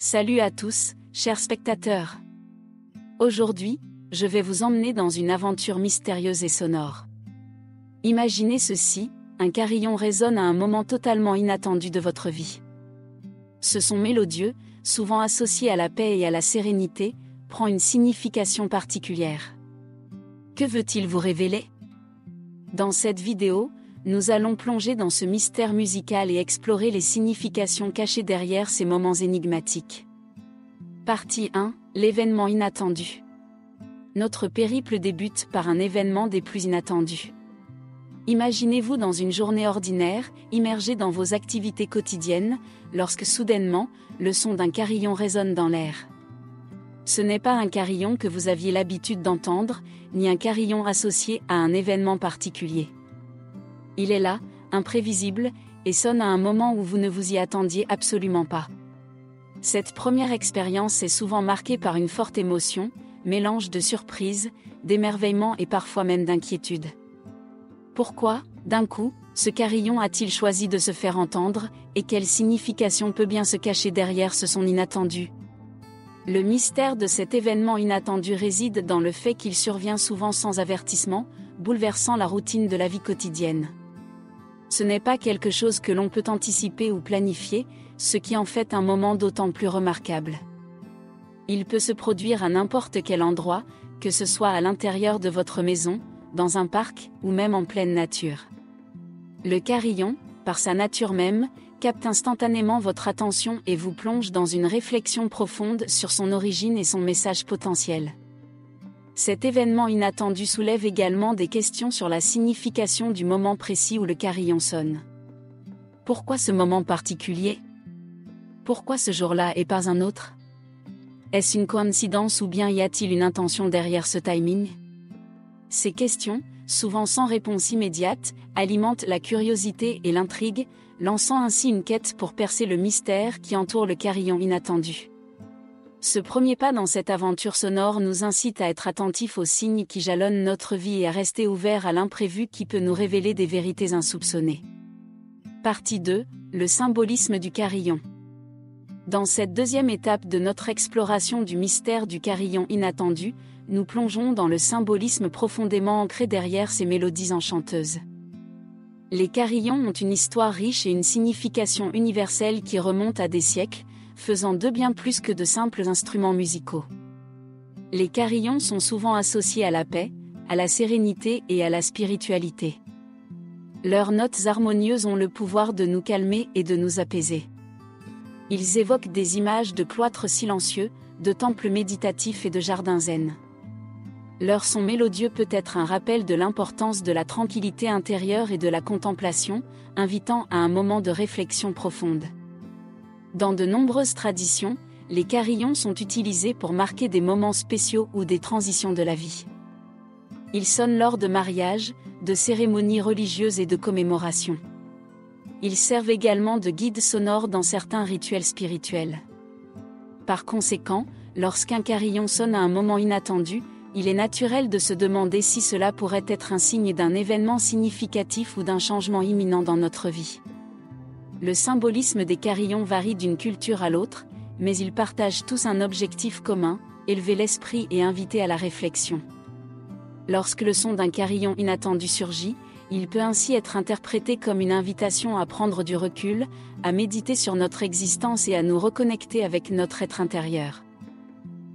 Salut à tous, chers spectateurs. Aujourd'hui, je vais vous emmener dans une aventure mystérieuse et sonore. Imaginez ceci, un carillon résonne à un moment totalement inattendu de votre vie. Ce son mélodieux, souvent associé à la paix et à la sérénité, prend une signification particulière. Que veut-il vous révéler? Dans cette vidéo, nous allons plonger dans ce mystère musical et explorer les significations cachées derrière ces moments énigmatiques. Partie 1, l'événement inattendu. Notre périple débute par un événement des plus inattendus. Imaginez-vous dans une journée ordinaire, immergé dans vos activités quotidiennes, lorsque soudainement, le son d'un carillon résonne dans l'air. Ce n'est pas un carillon que vous aviez l'habitude d'entendre, ni un carillon associé à un événement particulier. Il est là, imprévisible, et sonne à un moment où vous ne vous y attendiez absolument pas. Cette première expérience est souvent marquée par une forte émotion, mélange de surprise, d'émerveillement et parfois même d'inquiétude. Pourquoi, d'un coup, ce carillon a-t-il choisi de se faire entendre, et quelle signification peut bien se cacher derrière ce son inattendu? Le mystère de cet événement inattendu réside dans le fait qu'il survient souvent sans avertissement, bouleversant la routine de la vie quotidienne. Ce n'est pas quelque chose que l'on peut anticiper ou planifier, ce qui en fait un moment d'autant plus remarquable. Il peut se produire à n'importe quel endroit, que ce soit à l'intérieur de votre maison, dans un parc, ou même en pleine nature. Le carillon, par sa nature même, capte instantanément votre attention et vous plonge dans une réflexion profonde sur son origine et son message potentiel. Cet événement inattendu soulève également des questions sur la signification du moment précis où le carillon sonne. Pourquoi ce moment particulier? Pourquoi ce jour-là et pas un autre? Est-ce une coïncidence ou bien y a-t-il une intention derrière ce timing? Ces questions, souvent sans réponse immédiate, alimentent la curiosité et l'intrigue, lançant ainsi une quête pour percer le mystère qui entoure le carillon inattendu. Ce premier pas dans cette aventure sonore nous incite à être attentifs aux signes qui jalonnent notre vie et à rester ouverts à l'imprévu qui peut nous révéler des vérités insoupçonnées. Partie 2, le symbolisme du carillon. Dans cette deuxième étape de notre exploration du mystère du carillon inattendu, nous plongeons dans le symbolisme profondément ancré derrière ces mélodies enchanteuses. Les carillons ont une histoire riche et une signification universelle qui remonte à des siècles, faisant d'eux bien plus que de simples instruments musicaux. Les carillons sont souvent associés à la paix, à la sérénité et à la spiritualité. Leurs notes harmonieuses ont le pouvoir de nous calmer et de nous apaiser. Ils évoquent des images de cloîtres silencieux, de temples méditatifs et de jardins zen. Leur son mélodieux peut être un rappel de l'importance de la tranquillité intérieure et de la contemplation, invitant à un moment de réflexion profonde. Dans de nombreuses traditions, les carillons sont utilisés pour marquer des moments spéciaux ou des transitions de la vie. Ils sonnent lors de mariages, de cérémonies religieuses et de commémorations. Ils servent également de guide sonore dans certains rituels spirituels. Par conséquent, lorsqu'un carillon sonne à un moment inattendu, il est naturel de se demander si cela pourrait être un signe d'un événement significatif ou d'un changement imminent dans notre vie. Le symbolisme des carillons varie d'une culture à l'autre, mais ils partagent tous un objectif commun, élever l'esprit et inviter à la réflexion. Lorsque le son d'un carillon inattendu surgit, il peut ainsi être interprété comme une invitation à prendre du recul, à méditer sur notre existence et à nous reconnecter avec notre être intérieur.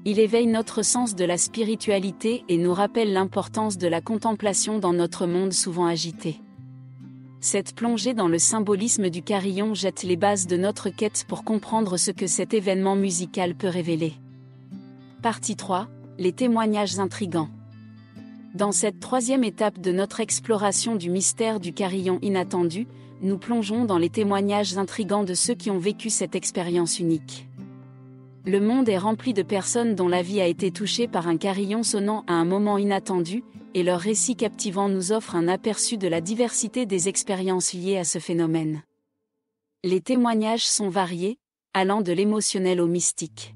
Il éveille notre sens de la spiritualité et nous rappelle l'importance de la contemplation dans notre monde souvent agité. Cette plongée dans le symbolisme du carillon jette les bases de notre quête pour comprendre ce que cet événement musical peut révéler. Partie 3, les témoignages intrigants. Dans cette troisième étape de notre exploration du mystère du carillon inattendu, nous plongeons dans les témoignages intrigants de ceux qui ont vécu cette expérience unique. Le monde est rempli de personnes dont la vie a été touchée par un carillon sonnant à un moment inattendu, et leurs récits captivants nous offrent un aperçu de la diversité des expériences liées à ce phénomène. Les témoignages sont variés, allant de l'émotionnel au mystique.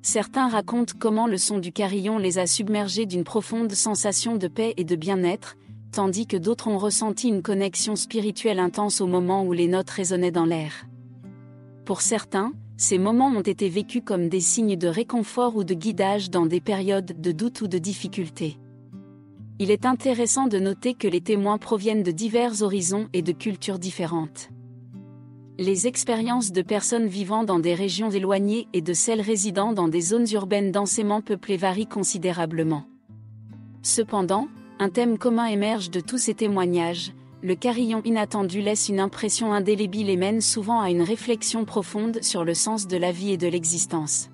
Certains racontent comment le son du carillon les a submergés d'une profonde sensation de paix et de bien-être, tandis que d'autres ont ressenti une connexion spirituelle intense au moment où les notes résonnaient dans l'air. Pour certains, ces moments ont été vécus comme des signes de réconfort ou de guidage dans des périodes de doute ou de difficulté. Il est intéressant de noter que les témoins proviennent de divers horizons et de cultures différentes. Les expériences de personnes vivant dans des régions éloignées et de celles résidant dans des zones urbaines densément peuplées varient considérablement. Cependant, un thème commun émerge de tous ces témoignages: le carillon inattendu laisse une impression indélébile et mène souvent à une réflexion profonde sur le sens de la vie et de l'existence.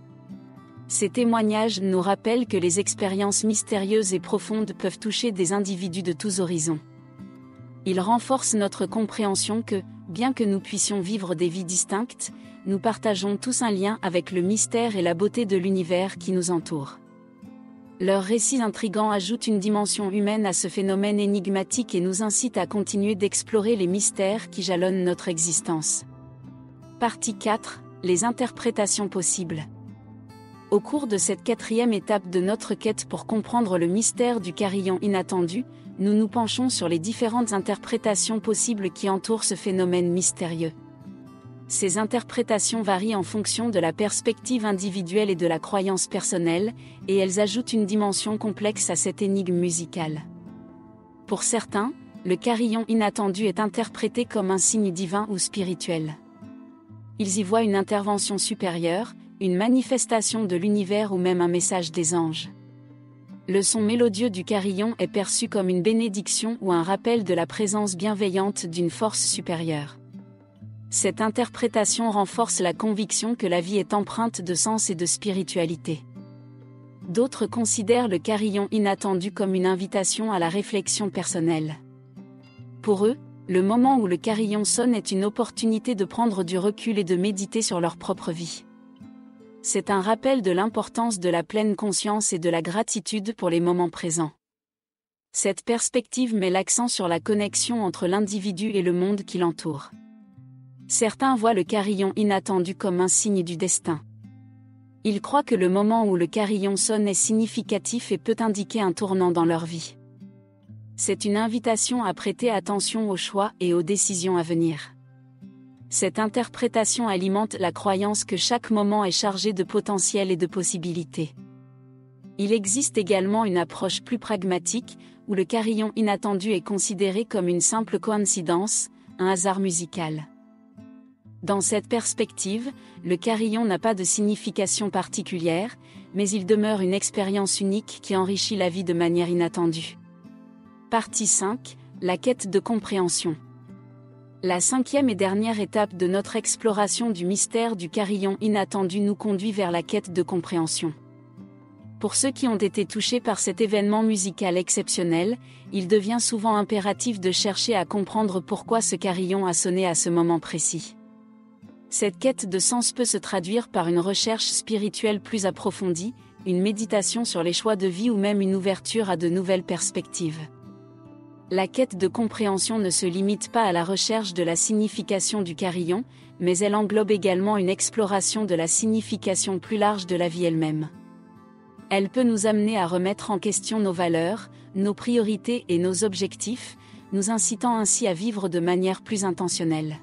Ces témoignages nous rappellent que les expériences mystérieuses et profondes peuvent toucher des individus de tous horizons. Ils renforcent notre compréhension que, bien que nous puissions vivre des vies distinctes, nous partageons tous un lien avec le mystère et la beauté de l'univers qui nous entoure. Leurs récits intrigants ajoutent une dimension humaine à ce phénomène énigmatique et nous incitent à continuer d'explorer les mystères qui jalonnent notre existence. Partie 4. Les interprétations possibles. Au cours de cette 4e étape de notre quête pour comprendre le mystère du carillon inattendu, nous nous penchons sur les différentes interprétations possibles qui entourent ce phénomène mystérieux. Ces interprétations varient en fonction de la perspective individuelle et de la croyance personnelle, et elles ajoutent une dimension complexe à cette énigme musicale. Pour certains, le carillon inattendu est interprété comme un signe divin ou spirituel. Ils y voient une intervention supérieure, une manifestation de l'univers ou même un message des anges. Le son mélodieux du carillon est perçu comme une bénédiction ou un rappel de la présence bienveillante d'une force supérieure. Cette interprétation renforce la conviction que la vie est empreinte de sens et de spiritualité. D'autres considèrent le carillon inattendu comme une invitation à la réflexion personnelle. Pour eux, le moment où le carillon sonne est une opportunité de prendre du recul et de méditer sur leur propre vie. C'est un rappel de l'importance de la pleine conscience et de la gratitude pour les moments présents. Cette perspective met l'accent sur la connexion entre l'individu et le monde qui l'entoure. Certains voient le carillon inattendu comme un signe du destin. Ils croient que le moment où le carillon sonne est significatif et peut indiquer un tournant dans leur vie. C'est une invitation à prêter attention aux choix et aux décisions à venir. Cette interprétation alimente la croyance que chaque moment est chargé de potentiel et de possibilités. Il existe également une approche plus pragmatique, où le carillon inattendu est considéré comme une simple coïncidence, un hasard musical. Dans cette perspective, le carillon n'a pas de signification particulière, mais il demeure une expérience unique qui enrichit la vie de manière inattendue. Partie 5. La quête de compréhension. La 5e et dernière étape de notre exploration du mystère du carillon inattendu nous conduit vers la quête de compréhension. Pour ceux qui ont été touchés par cet événement musical exceptionnel, il devient souvent impératif de chercher à comprendre pourquoi ce carillon a sonné à ce moment précis. Cette quête de sens peut se traduire par une recherche spirituelle plus approfondie, une méditation sur les choix de vie ou même une ouverture à de nouvelles perspectives. La quête de compréhension ne se limite pas à la recherche de la signification du carillon, mais elle englobe également une exploration de la signification plus large de la vie elle-même. Elle peut nous amener à remettre en question nos valeurs, nos priorités et nos objectifs, nous incitant ainsi à vivre de manière plus intentionnelle.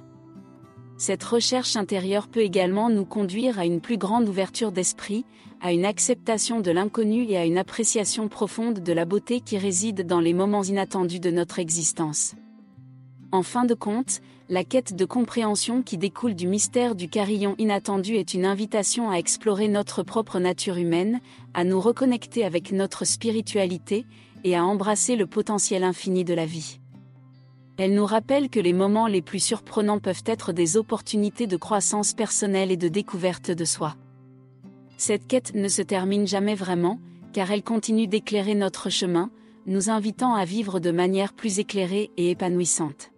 Cette recherche intérieure peut également nous conduire à une plus grande ouverture d'esprit, à une acceptation de l'inconnu et à une appréciation profonde de la beauté qui réside dans les moments inattendus de notre existence. En fin de compte, la quête de compréhension qui découle du mystère du carillon inattendu est une invitation à explorer notre propre nature humaine, à nous reconnecter avec notre spiritualité, et à embrasser le potentiel infini de la vie. Elle nous rappelle que les moments les plus surprenants peuvent être des opportunités de croissance personnelle et de découverte de soi. Cette quête ne se termine jamais vraiment, car elle continue d'éclairer notre chemin, nous invitant à vivre de manière plus éclairée et épanouissante.